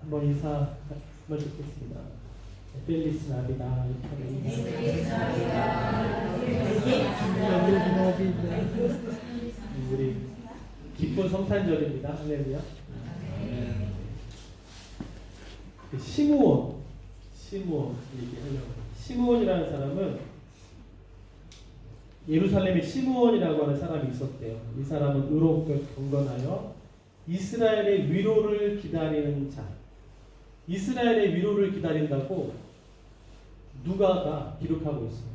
한번 인사 한번 듣겠습니다. 펠리스 나비다. 우리 기쁜 성탄절입니다. 할렐루야. 시므온 얘기하려고. 시므온이라는 사람은 예루살렘에 시므온이라고 하는 사람이 있었대요. 이 사람은 의롭고 경건하여 이스라엘의 위로를 기다리는 자. 이스라엘의 위로를 기다린다고 누가가 기록하고 있어요.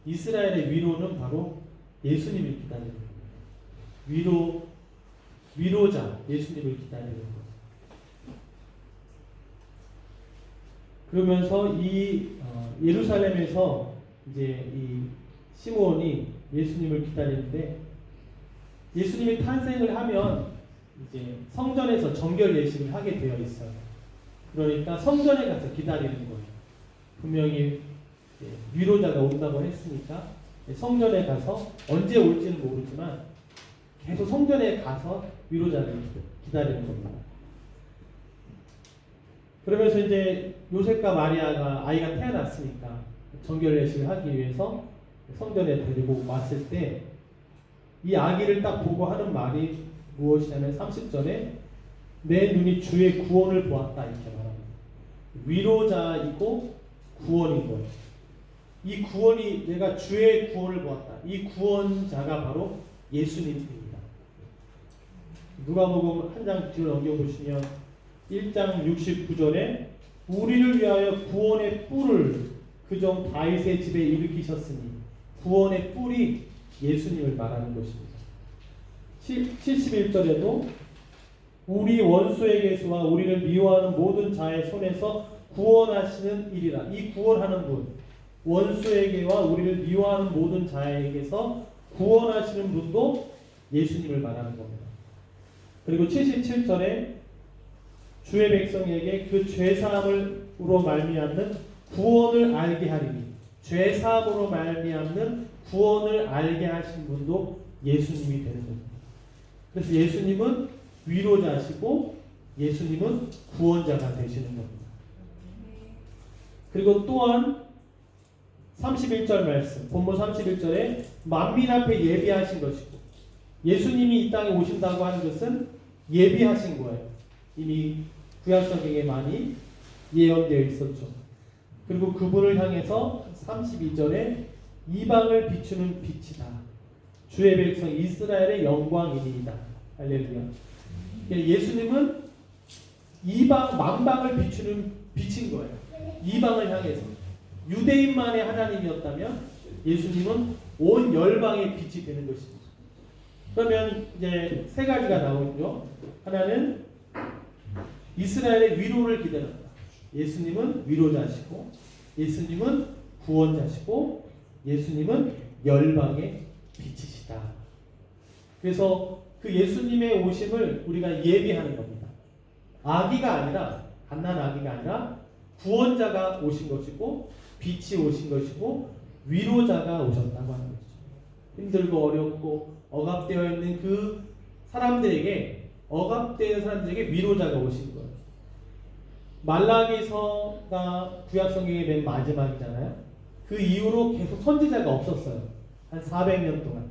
이스라엘의 위로는 바로 예수님을 기다리는 거예요. 위로자 예수님을 기다리는 거예요. 그러면서 이 예루살렘에서 이제 이 시므온이 예수님을 기다리는데, 예수님이 탄생을 하면 이제 성전에서 정결 예식을 하게 되어 있어요. 그러니까 성전에 가서 기다리는 거예요. 분명히 위로자가 온다고 했으니까 성전에 가서 언제 올지는 모르지만 계속 성전에 가서 위로자를 기다리는 겁니다. 그러면서 이제 요셉과 마리아가 아이가 태어났으니까 정결 예식을 하기 위해서 성전에 데리고 왔을 때 이 아기를 딱 보고 하는 말이 무엇이냐면 30절에 내 눈이 주의 구원을 보았다 이렇게 말합니다. 위로자이고 구원인 거예요. 이 구원이 내가 주의 구원을 보았다. 이 구원자가 바로 예수님입니다. 누가복음 한 장 뒤로 넘겨보시면 1장 69절에 우리를 위하여 구원의 뿔을 그종 다윗의 집에 일으키셨으니, 구원의 뿔이 예수님을 말하는 것입니다. 71절에도 우리 원수에게서와 우리를 미워하는 모든 자의 손에서 구원하시는 일이라. 이 구원하는 분, 원수에게와 우리를 미워하는 모든 자에게서 구원하시는 분도 예수님을 말하는 겁니다. 그리고 77절에 주의 백성에게 그 죄사함으로 말미암는 구원을 알게 하리니, 죄사함으로 말미암는 구원을 알게 하신 분도 예수님이 되는 겁니다. 그래서 예수님은 위로자시고 예수님은 구원자가 되시는 겁니다. 그리고 또한 31절 말씀, 본문 31절에 만민 앞에 예비하신 것이고, 예수님이 이 땅에 오신다고 하는 것은 예비하신 거예요. 이미 구약성경에 많이 예언되어 있었죠. 그리고 그분을 향해서 32절에 이방을 비추는 빛이다. 주의 백성 이스라엘의 영광이니이다. 할렐루야. 예수님은 이방 만방을 비추는 빛인 거예요. 이방을 향해서. 유대인만의 하나님이었다면 예수님은 온 열방의 빛이 되는 것입니다. 그러면 이제 세 가지가 나오죠. 하나는 이스라엘의 위로를 기다렸다. 예수님은 위로자시고, 예수님은 구원자시고, 예수님은 열방의 빛이시다. 그래서 그 예수님의 오심을 우리가 예비하는 겁니다. 아기가 아니라, 갓난 아기가 아니라 구원자가 오신 것이고, 빛이 오신 것이고, 위로자가 오셨다고 하는 것이죠. 힘들고 어렵고 억압되어 있는 그 사람들에게, 억압되는 사람들에게 위로자가 오신 거예요. 말라기서가 구약성경의 맨 마지막이잖아요. 그 이후로 계속 선지자가 없었어요. 한 400년 동안.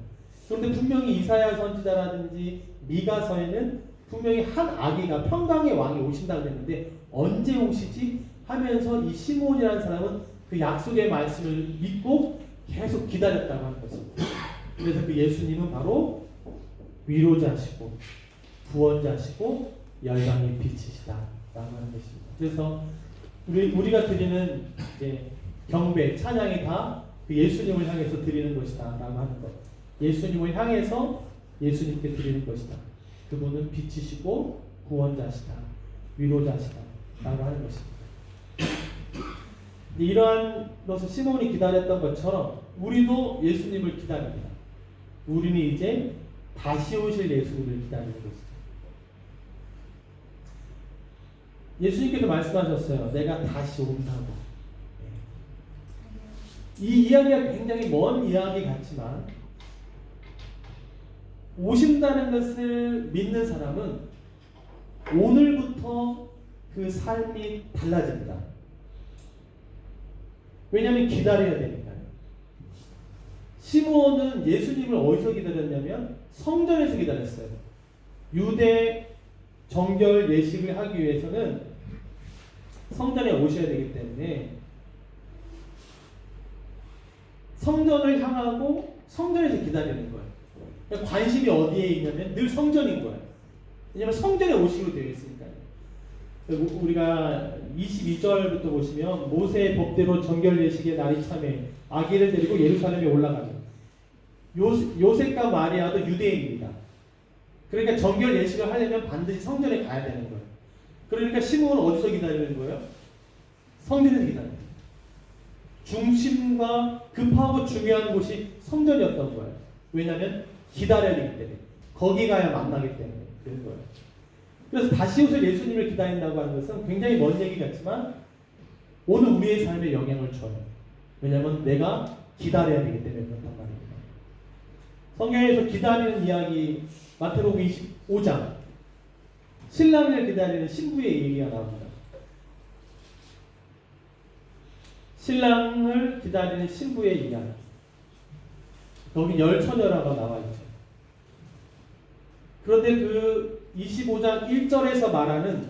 그런데 분명히 이사야 선지자라든지 미가서에는 분명히 한 아기가 평강의 왕이 오신다고 했는데 언제 오시지 하면서 이 시므온이라는 사람은 그 약속의 말씀을 믿고 계속 기다렸다고 하는 것입니다. 그래서 그 예수님은 바로 위로자시고 구원자시고 열방의 빛이시다라고 하는 것입니다. 그래서 우리가 드리는 이제 경배, 찬양이 다 그 예수님을 향해서 드리는 것이다라고 하는 것. 예수님을 향해서 예수님께 드리는 것이다. 그분은 빛이시고 구원자시다, 위로자시다라고 하는 것입니다. 이러한 것을 시몬이 기다렸던 것처럼 우리도 예수님을 기다립니다. 우리는 이제 다시 오실 예수님을 기다리는 것이죠. 예수님께서 말씀하셨어요. 내가 다시 온다고. 이 이야기가 굉장히 먼 이야기 같지만 오신다는 것을 믿는 사람은 오늘부터 그 삶이 달라집니다. 왜냐하면 기다려야 되니까요. 시므온은 예수님을 어디서 기다렸냐면 성전에서 기다렸어요. 유대 정결 예식을 하기 위해서는 성전에 오셔야 되기 때문에 성전을 향하고 성전에서 기다리는 거예요. 그러니까 관심이 어디에 있냐면 늘 성전인 거예요. 왜냐하면 성전에 오시기로 되어 있으니까요. 우리가 22절부터 보시면 모세의 법대로 정결 예식의 날이 참에 아기를 데리고 예루살렘에 올라가죠. 요셉과 마리아도 유대인입니다. 그러니까 정결 예식을 하려면 반드시 성전에 가야 되는 거예요. 그러니까 시므온은 어디서 기다리는 거예요? 성전에서 기다려요. 중심과 급하고 중요한 곳이 성전이었던 거예요. 왜냐하면 기다려야 되기 때문에, 거기 가야 만나기 때문에 그런 거예요. 그래서 다시 오실 예수님을 기다린다고 하는 것은 굉장히 먼 얘기 같지만 오늘 우리의 삶에 영향을 줘요. 왜냐하면 내가 기다려야 되기 때문에 그렇단 말입니다. 성경에서 기다리는 이야기, 마태복음 25장 신랑을 기다리는 신부의 얘기가 나옵니다. 신랑을 기다리는 신부의 이야기. 여기 열처녀라고 나와 있죠. 그런데 그 25장 1절에서 말하는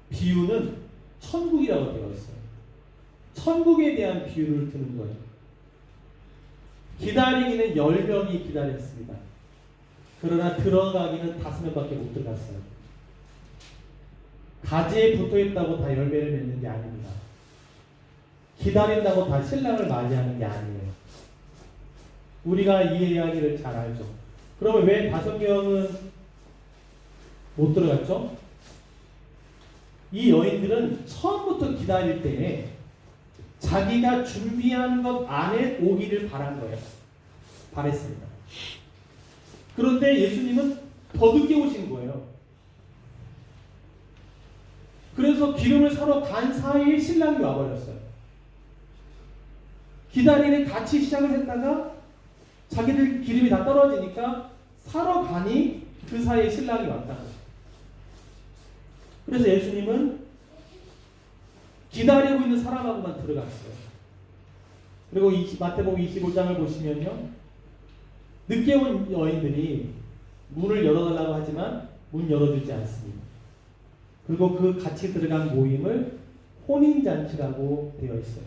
비유는 천국이라고 되어 있어요. 천국에 대한 비유를 드는 거예요. 기다리기는 10명이 기다렸습니다. 그러나 들어가기는 5명밖에 못 들어갔어요. 가지에 붙어있다고 다 열매를 맺는 게 아닙니다. 기다린다고 다 신랑을 맞이하는 게 아니에요. 우리가 이 이야기를 잘 알죠. 그러면 왜 5명은 못 들어갔죠? 이 여인들은 처음부터 기다릴 때에 자기가 준비한 것 안에 오기를 바란 거예요. 바랬습니다. 그런데 예수님은 더 늦게 오신 거예요. 그래서 기름을 사러 간 사이에 신랑이 와버렸어요. 기다리는 같이 시작을 했다가 자기들 기름이 다 떨어지니까 사러 가니 그 사이에 신랑이 왔다. 그래서 예수님은 기다리고 있는 사람하고만 들어갔어요. 그리고 마태복음 25장을 보시면요, 늦게 온 여인들이 문을 열어달라고 하지만 문 열어주지 않습니다. 그리고 그 같이 들어간 모임을 혼인잔치라고 되어 있어요.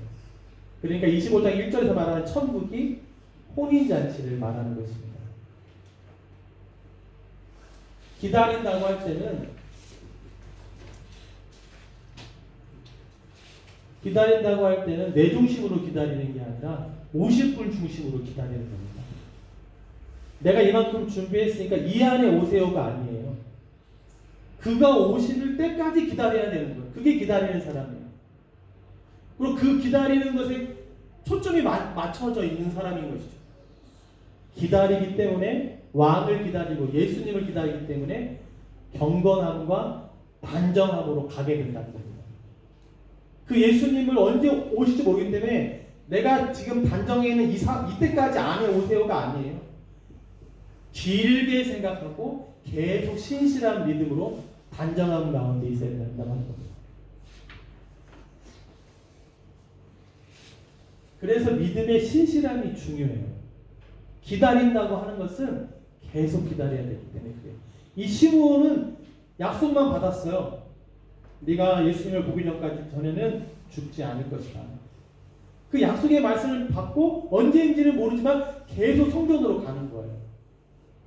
그러니까 25장 1절에서 말하는 천국이 혼인잔치를 말하는 것입니다. 기다린다고 할 때는 내 중심으로 기다리는 게 아니라 오실 분 중심으로 기다리는 겁니다. 내가 이만큼 준비했으니까 이 안에 오세요가 아니에요. 그가 오실 때까지 기다려야 되는 거예요. 그게 기다리는 사람이에요. 그리고 그 기다리는 것에 초점이 맞춰져 있는 사람인 것이죠. 기다리기 때문에, 왕을 기다리고 예수님을 기다리기 때문에 경건함과 단정함으로 가게 된다는 겁니다. 그 예수님을 언제 오실지 모르기 때문에 내가 지금 단정해 있는 이때까지 안에 오세요가 아니에요. 길게 생각하고 계속 신실한 믿음으로 단정함 가운데 있어야 된다고 하는 겁니다. 그래서 믿음의 신실함이 중요해요. 기다린다고 하는 것은 계속 기다려야 되기 때문에 그래요. 이 시므온은 약속만 받았어요. 네가 예수님을 보기 전에는 죽지 않을 것이다. 그 약속의 말씀을 받고 언제인지는 모르지만 계속 성전으로 가는 거예요.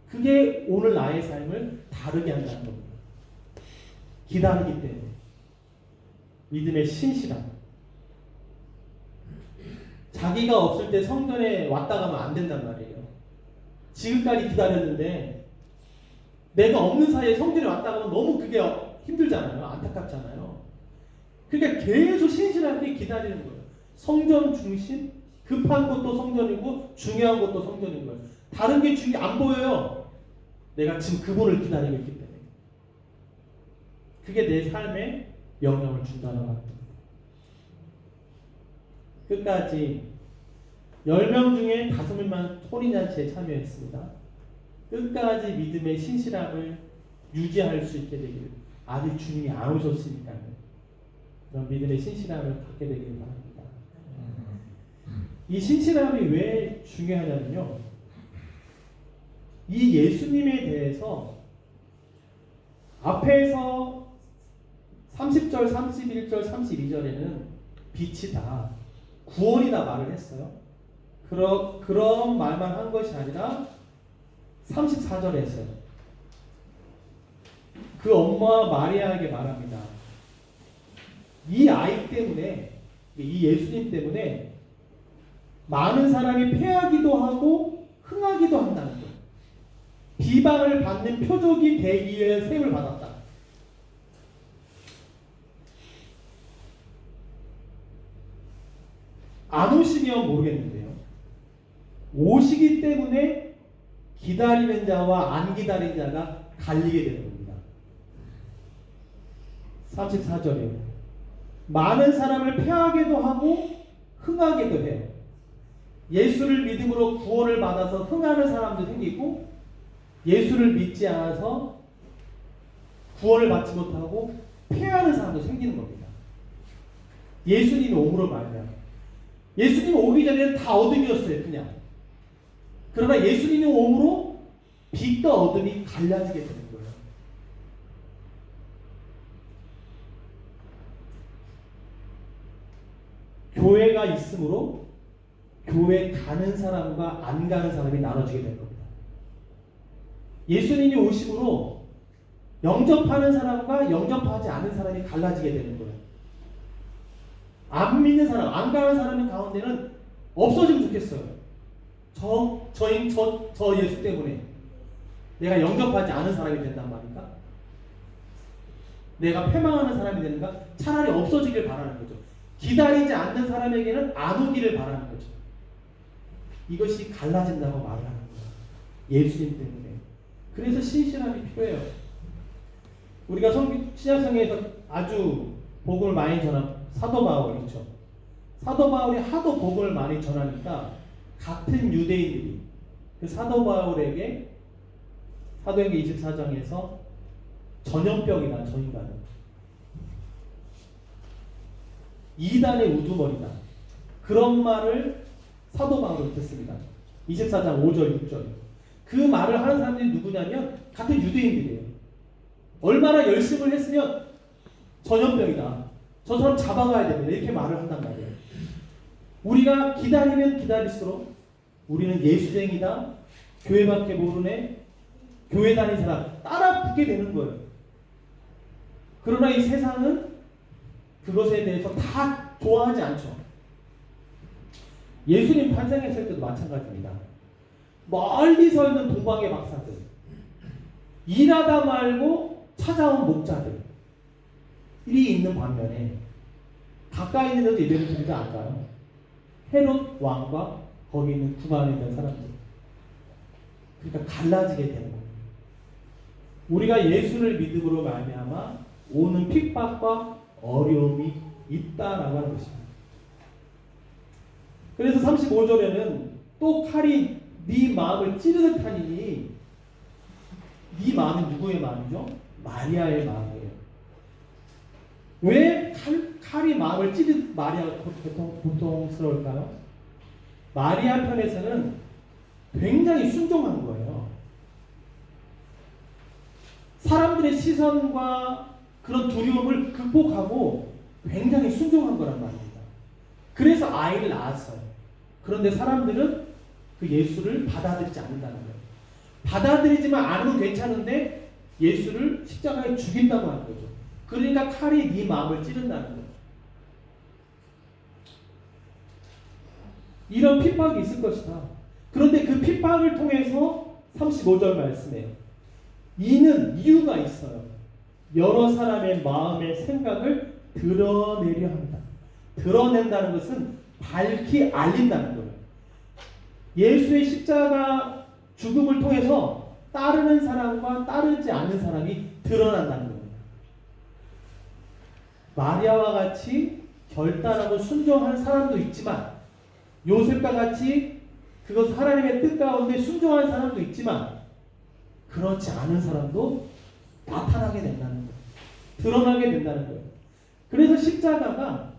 그게 오늘 나의 삶을 다르게 한다는 겁니다. 기다리기 때문에. 믿음의 신실함. 자기가 없을 때 성전에 왔다 가면 안 된단 말이에요. 지금까지 기다렸는데 내가 없는 사이에 성전에 왔다 가면 너무 그게 힘들잖아요. 안타깝잖아요. 그러니까 계속 신실하게 기다리는 거예요. 성전 중심, 급한 것도 성전이고 중요한 것도 성전인 거예요. 다른 게 안 보여요. 내가 지금 그분을 기다리고 있기 때문에. 그게 내 삶에 영향을 준다는 겁니다. 끝까지 10명 중에 5명만 혼인잔치에 참여했습니다. 끝까지 믿음의 신실함을 유지할 수 있게 되기를 아직 주님이 안 오셨으니까요. 그런 믿음의 신실함을 갖게 되기를 바랍니다. 이 신실함이 왜 중요하냐면요. 이 예수님에 대해서 앞에서 30절, 31절, 32절에는 빛이다, 구원이다 말을 했어요. 그런 말만 한 것이 아니라 34절에 했어요. 그 엄마 마리아에게 말합니다. 이 아이 때문에, 이 예수님 때문에 많은 사람이 패하기도 하고 흥하기도 한다는 거예요. 비방을 받는 표적이 되기 위해 셈을 받았다. 안 오시면 모르겠는데요. 오시기 때문에 기다리는 자와 안 기다리는 자가 갈리게 되는 겁니다. 34절이에요. 많은 사람을 패하게도 하고 흥하게도 해요. 예수를 믿음으로 구원을 받아서 흥하는 사람도 생기고, 예수를 믿지 않아서 구원을 받지 못하고 패하는 사람도 생기는 겁니다. 예수님이 오므로 말이야. 예수님 오기 전에는 다 어둠이었어요, 그냥. 그러나 예수님이 오므로 빛과 어둠이 갈라지게 되는 거예요. 교회가 있으므로 교회 가는 사람과 안 가는 사람이 나눠지게 될 겁니다. 예수님이 오심으로 영접하는 사람과 영접하지 않은 사람이 갈라지게 되는 거예요. 안 믿는 사람, 안 가는 사람 가운데는 없어지면 좋겠어요. 저 예수 때문에 내가 영접하지 않은 사람이 된단 말인가? 내가 패망하는 사람이 되는가? 차라리 없어지길 바라는 거죠. 기다리지 않는 사람에게는 안 오기를 바라는 거죠. 이것이 갈라진다고 말을 하는 거예요. 예수님 때문에. 그래서 신실함이 필요해요. 우리가 신약성경에서 아주 복음을 많이 전한 사도 바울 있죠. 사도 바울이 하도 복음을 많이 전하니까 같은 유대인들이 그 사도 바울에게 사도행전 24장에서 전염병이다, 저 인간은 이단의 우두머리다, 그런 말을 사도 바울은 듣습니다. 24장 5절 6절. 그 말을 하는 사람들이 누구냐면 같은 유대인들이에요. 얼마나 열심을 했으면 전염병이다, 저 사람 잡아가야 됩니다, 이렇게 말을 한단 말이에요. 우리가 기다리면 기다릴수록 우리는 예수쟁이다, 교회밖에 모르네, 교회 다니는 사람 따라 붙게 되는 거예요. 그러나 이 세상은 그것에 대해서 다 좋아하지 않죠. 예수님 탄생했을 때도 마찬가지입니다. 멀리 서 있는 동방의 박사들, 일하다 말고 찾아온 목자들이 있는 반면에 가까이 있는 데도 예배를 드리지 않아요. 헤롯 왕과 거기 있는 구간에 있는 사람들. 그러니까 갈라지게 되는 겁니다. 우리가 예수를 믿음으로 말미암아 오는 핍박과 어려움이 있다라고 하는 것입니다. 그래서 35절에는 또 칼이 네 마음을 찌르듯 하니, 네 마음은 누구의 마음이죠? 마리아의 마음이에요. 왜 칼이 마음을 찌르듯 마리아가 고통스러울까요? 마리아 편에서는 굉장히 순종한 거예요. 사람들의 시선과 그런 두려움을 극복하고 굉장히 순종한 거란 말입니다. 그래서 아이를 낳았어요. 그런데 사람들은 그 예수를 받아들이지 않는다는 거예요. 받아들이지만 않으면 괜찮은데 예수를 십자가에 죽인다고 하는 거죠. 그러니까 칼이 네 마음을 찌른다는 거예요. 이런 핍박이 있을 것이다. 그런데 그 핍박을 통해서 35절 말씀에 이는 이유가 있어요. 여러 사람의 마음의 생각을 드러내려 합니다. 드러낸다는 것은 밝히 알린다는 거예요. 예수의 십자가 죽음을 통해서 따르는 사람과 따르지 않는 사람이 드러난다는 겁니다. 마리아와 같이 결단하고 순종한 사람도 있지만, 요셉과 같이 그것 하나님의 뜻 가운데 순종한 사람도 있지만, 그렇지 않은 사람도 나타나게 된다는 거예요. 드러나게 된다는 거예요. 그래서 십자가가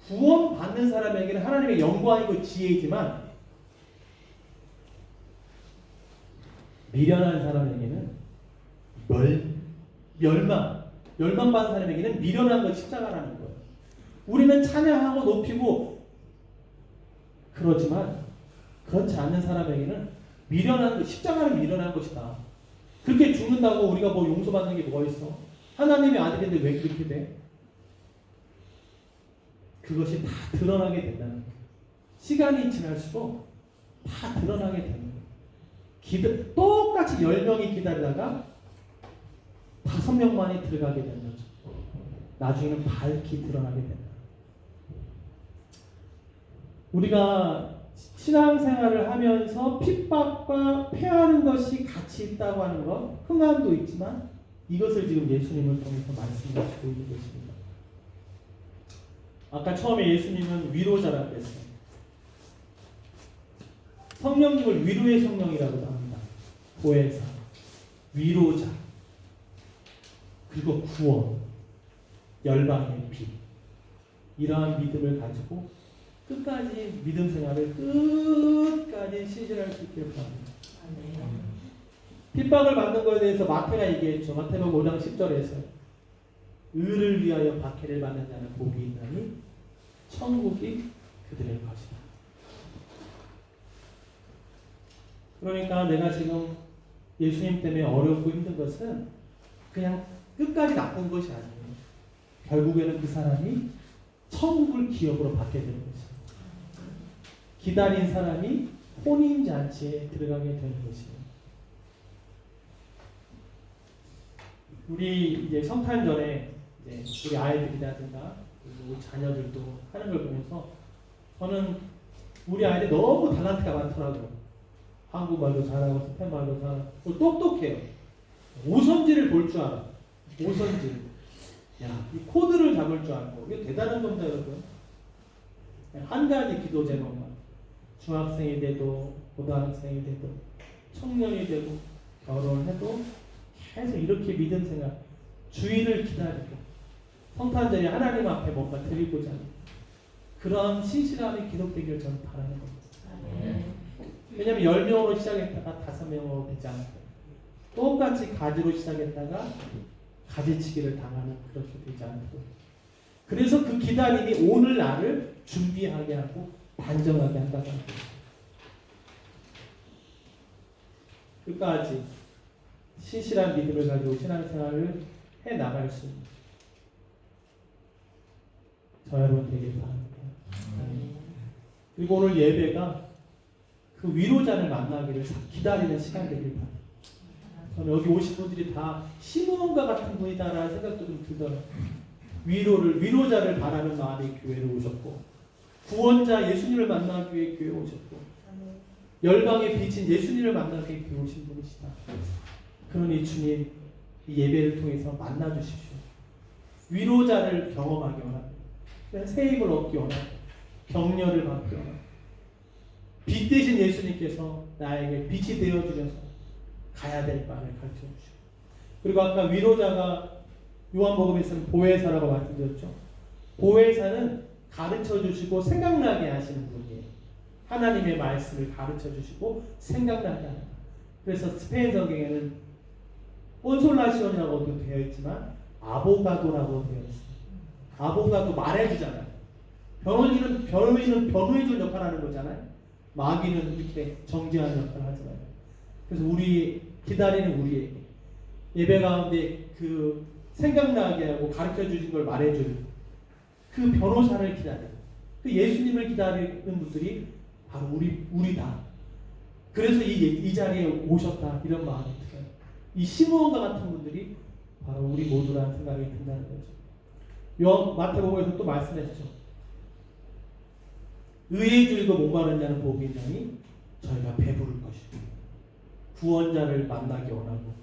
구원받는 사람에게는 하나님의 영광이고 지혜이지만 미련한 사람에게는 멸망받은 사람에게는 미련한 건 십자가라는 거예요. 우리는 찬양하고 높이고 그러지만 그렇지 않는 사람에게는 십자가는 미련한 것이다. 그렇게 죽는다고 우리가 뭐 용서받는 게 뭐가 있어? 하나님의 아들인데 왜 그렇게 돼? 그것이 다 드러나게 된다는 거예요. 시간이 지날수록 다 드러나게 되는 거예요. 똑같이 10명이 기다리다가 5명만이 들어가게 되는 거죠. 나중에는 밝히 드러나게 된다. 우리가 신앙생활을 하면서 핍박과 패하는 것이 같이 있다고 하는 것, 흥함도 있지만 이것을 지금 예수님을 통해서 말씀하시고 있는 것입니다. 아까 처음에 예수님은 위로자라고 했어요. 성령님을 위로의 성령이라고도 합니다. 보혜사, 위로자, 그리고 구원, 열방의 빛. 이러한 믿음을 가지고 끝까지 믿음 생활을 끝까지 신실할 수 있기를 바랍니다. 핍박을 받는 것에 대해서 마태가 얘기했죠. 마태복음 5장 10절에서 의를 위하여 박해를 받는 자는 복이 있나니 천국이 그들의 것이다. 그러니까 내가 지금 예수님 때문에 어렵고 힘든 것은 그냥 끝까지 나쁜 것이 아니에요. 결국에는 그 사람이 천국을 기업으로 받게 되는 것입니다. 기다린 사람이 혼인잔치에 들어가게 되는 것입니다. 우리 이제 성탄 전에 이제 우리 아이들이라든가 우리 자녀들도 하는 걸 보면서 저는 우리 아이들 너무 달란트가 많더라고요. 한국말도 잘하고 스페인말도 잘하고 똑똑해요. 오선지를 볼 줄 알아. 오선지. 야, 이 코드를 잡을 줄 알고. 이게 대단한 겁니다, 여러분. 한 가지 기도 제목만. 중학생이 돼도 고등학생이 돼도 청년이 되고 결혼해도 계속 이렇게 믿음 생활, 주의를 기다리고 성탄절에 하나님 앞에 뭔가 드리고자 하는 그런 신실함이 계속되기를 저는 바라는 겁니다. 왜냐하면 10명으로 시작했다가 5명으로 되지 않고 똑같이 가지로 시작했다가 가지치기를 당하는 그렇게 되지 않도록, 그래서 그 기다림이 오늘 나를 준비하게 하고 단정하게 한다고 합니다. 끝까지 신실한 믿음을 가지고 신앙생활을 해나갈 수 있는 저 여러분 되길 바랍니다. 그리고 오늘 예배가 그 위로자를 만나기를 기다리는 시간 되길 바랍니다. 저는 여기 오신 분들이 다 시므온과 같은 분이다라는 생각도 좀 들더라고요. 위로자를 바라는 마음이 교회로 오셨고, 구원자 예수님을 만나기 위해 교회에 오셨고, 열방의 빛인 예수님을 만나기 위해 교회 오신 분이시다. 그러니 주님, 이 예배를 통해서 만나주십시오. 위로자를 경험하기 원합니다. 새 힘을 얻기 원합니다. 격려를 받기 원합니다. 빛 대신 예수님께서 나에게 빛이 되어주셔서 가야 될 바를 가르쳐 주시고, 그리고 아까 위로자가 요한복음에서는 보혜사라고 말씀드렸죠. 보혜사는 가르쳐 주시고 생각나게 하시는 분이에요. 하나님의 말씀을 가르쳐 주시고 생각나게 하는. 그래서 스페인 성경에는 콘솔라시온이라고도 되어 있지만 아보가도라고 되어 있습니다. 아보가도 말해주잖아요. 변호인은 변호해주는 역할을 하는 거잖아요. 마귀는 이렇게 정죄하는 역할을 하잖아요. 그래서 우리 기다리는 우리에게 예배 가운데 그 생각나게 하고 가르쳐 주신 걸 말해주는 그 변호사를 기다리는, 그 예수님을 기다리는 분들이 바로 우리다. 그래서 이 자리에 오셨다, 이런 마음이 들어요. 이 시므온과 같은 분들이 바로 우리 모두라는 생각이 든다는 거죠. 마태복음에서 또 말씀했죠. 의에 줄이고 목마른 자는 복이 있나니 저희가 배부를 것이고, 구원자를 만나기 원하고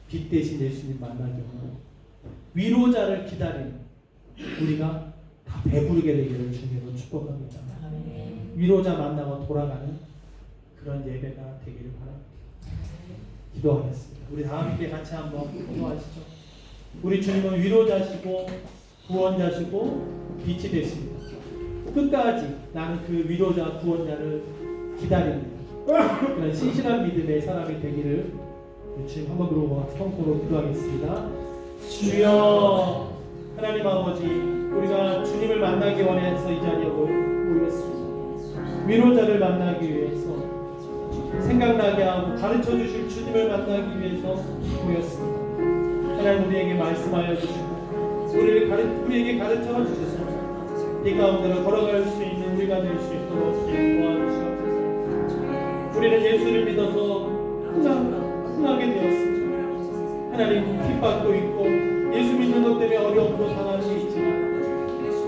빛 대신 예수님 만나기 원하고 위로자를 기다리는 우리가 다 배부르게 되기를 주님으로 축복합니다. 위로자 만나고 돌아가는 그런 예배가 되기를 바랍니다. 기도하겠습니다. 우리 다 함께 같이 한번 기도하시죠. 우리 주님은 위로자시고 구원자시고 빛이 되십니다. 끝까지 나는 그 위로자 구원자를 기다립니다. 그런 신실한 믿음의 사람이 되기를 주님 한번 그러고 성도로 기도하겠습니다. 주여, 하나님 아버지, 우리가 주님을 만나기 원해서 이 자리에 모였습니다. 위로자를 만나기 위해서, 생각나게 하고 가르쳐 주실 주님을 만나기 위해서 모였습니다. 하나님, 우리에게 말씀하여 주시고 우리에게 가르쳐 주셔서 이 가운데로 걸어갈 수 있는 우리가 될 수 있도록 도와주시옵소서. 우리는 예수를 믿어서 흥하게 되었습니다. 하나님, 핍박도 있고 예수 믿는 것 때문에 어려움도 당할 수 있지만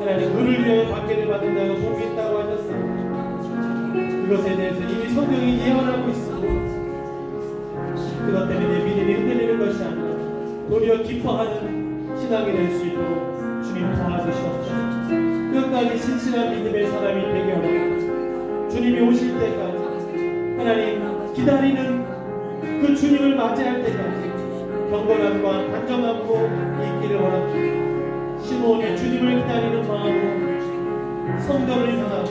하나님, 그를 위하여 박해를 받은 자가 복이 있다고 하셨습니다. 그것에 대해서 이미 성경이 예언하고 있습니다. 그것 때문에 내 믿음이 흔들리는 것이 아니라 도리어 기뻐하는 신앙이 될 수 있도록 주님 도와주시옵소서. 끝까지 신실한 믿음의 사람이 되게 원합니다. 주님이 오실 때까지, 하나님 기다리는 그 주님을 맞이할 때까지 경건함과 단정함으로 있기를 원합니다. 시몬이 주님을 기다리는 마음으로 성전을 향하고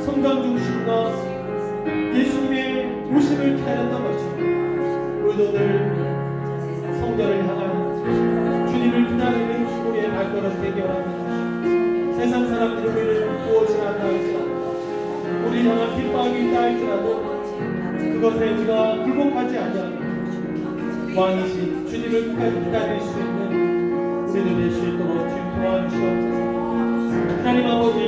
성전 중심과 예수님의 오심을 기다렸던 것처럼 우리도 늘 성전을 향하는 주님을 기다리는 우리의 발걸음 되게 원합니다. 세상 사람들이 우리를 무엇을 한다 할지라도, 우리를 향한 핍박이 있다 할지라도 그것에 우리가 굴복하지 아니하고 왕이신 주님을 끝까지 기다릴 수 있는 우리들 될 수 있도록 주님 도와주시옵소서. 하나님 아버지,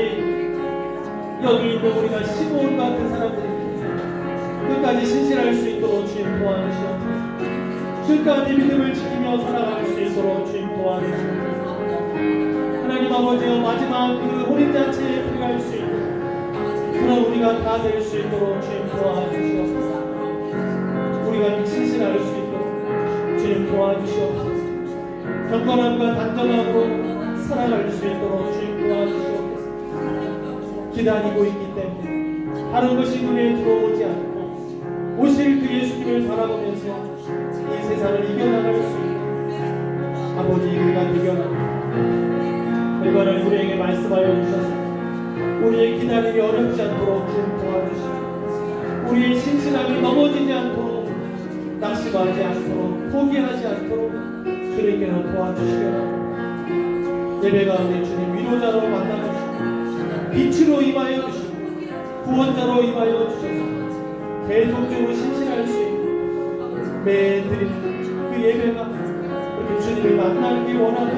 여기 있는 우리가 시몬 같은 사람들이 끝까지 신실할 수 있도록 주님 도와주시옵소서. 끝까지 믿음을 지키며 살아갈 수 있도록 주님 도와주시옵소서. 하나님 아버지여, 마지막 그 혼인잔치에 들어갈 수 있는 그런 우리가 다 될 수 있도록 주님 도와주시옵소서. 우리가 신실할 수 있도록 주님 도와주시옵소서. 경건함과 단정함으로 살아갈 수 있도록 주님 도와주시옵소서. 기다리고 있기 때문에 다른 것이 눈에 들어오지 않고 오실 그 예수님을 바라보면서 이 세상을 이겨나갈 수 있는 아버지, 우리가 이겨나갑니다. 결과를 우리에게 말씀하여 주셔서 우리의 기다림이 어렵지 않도록 주님 도와주시고, 우리의 신실함이 넘어지지 않도록, 낙심하지 않도록, 포기하지 않도록 주님께로 도와주시기를 예배 가운데 주님 위로자로 만나주시고 빛으로 임하여 주시고 구원자로 임하여 주셔서 계속적으로 신실할 수 있는 매 드리는 그 예배가 우리 주님을 만나기 원하는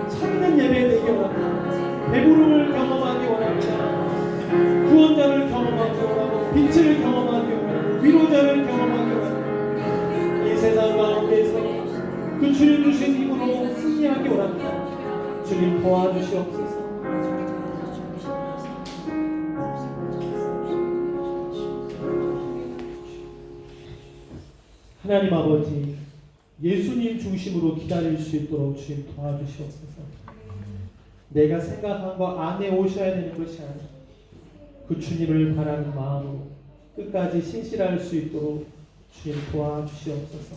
찾는 예배 되기 원합니다. 배부름을 경험하기 원합니다. 구원자를 경험하기 원하고 빛을 경험하기 원하고 위로자를 경험하기 원합니다. 이 세상 가운데서 그 주님 주신 힘으로 승리하기 원합니다. 주님 도와주시옵소서. 하나님 아버지, 예수님 중심으로 기다릴 수 있도록 주님 도와주시옵소서. 내가 생각한 거 안에 오셔야 되는 것이 아니라 그 주님을 바라는 마음으로 끝까지 신실할 수 있도록 주님 도와주시옵소서.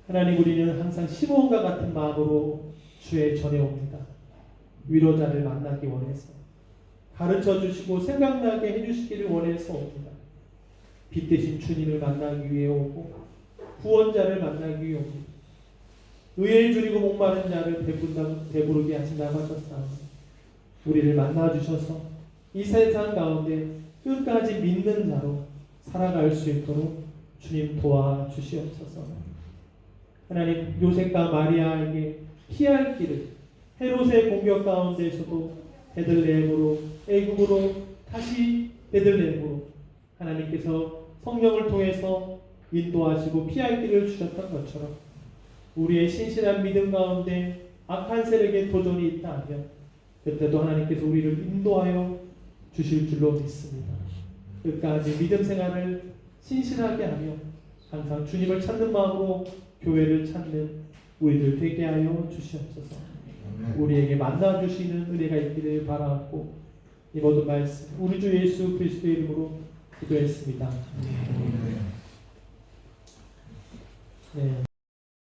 하나님, 우리는 항상 시몬과 같은 마음으로 주의 전에 옵니다. 위로자를 만나기 원해서, 가르쳐 주시고 생각나게 해주시기를 원해서 옵니다. 빛 대신 주님을 만나기 위해 오고 구원자를 만나기 위해 옵니다. 의에 줄이고 목마른 자를 배부르게 하신다고 하셨사오니 우리를 만나주셔서 이 세상 가운데 끝까지 믿는 자로 살아갈 수 있도록 주님 도와주시옵소서. 하나님, 요셉과 마리아에게 피할 길을 헤롯의 공격 가운데서도 베들레헴으로, 애굽으로, 다시 베들레헴으로 하나님께서 성령을 통해서 인도하시고 피할 길을 주셨던 것처럼 우리의 신실한 믿음 가운데 악한 세력의 도전이 있다 하면 그때도 하나님께서 우리를 인도하여 주실 줄로 믿습니다. 끝까지 믿음 생활을 신실하게 하며 항상 주님을 찾는 마음으로 교회를 찾는 우리들 되게 하여 주시옵소서. 우리에게 만나주시는 은혜가 있기를 바라고 이 모든 말씀 우리 주 예수 그리스도의 이름으로 기도했습니다. 네.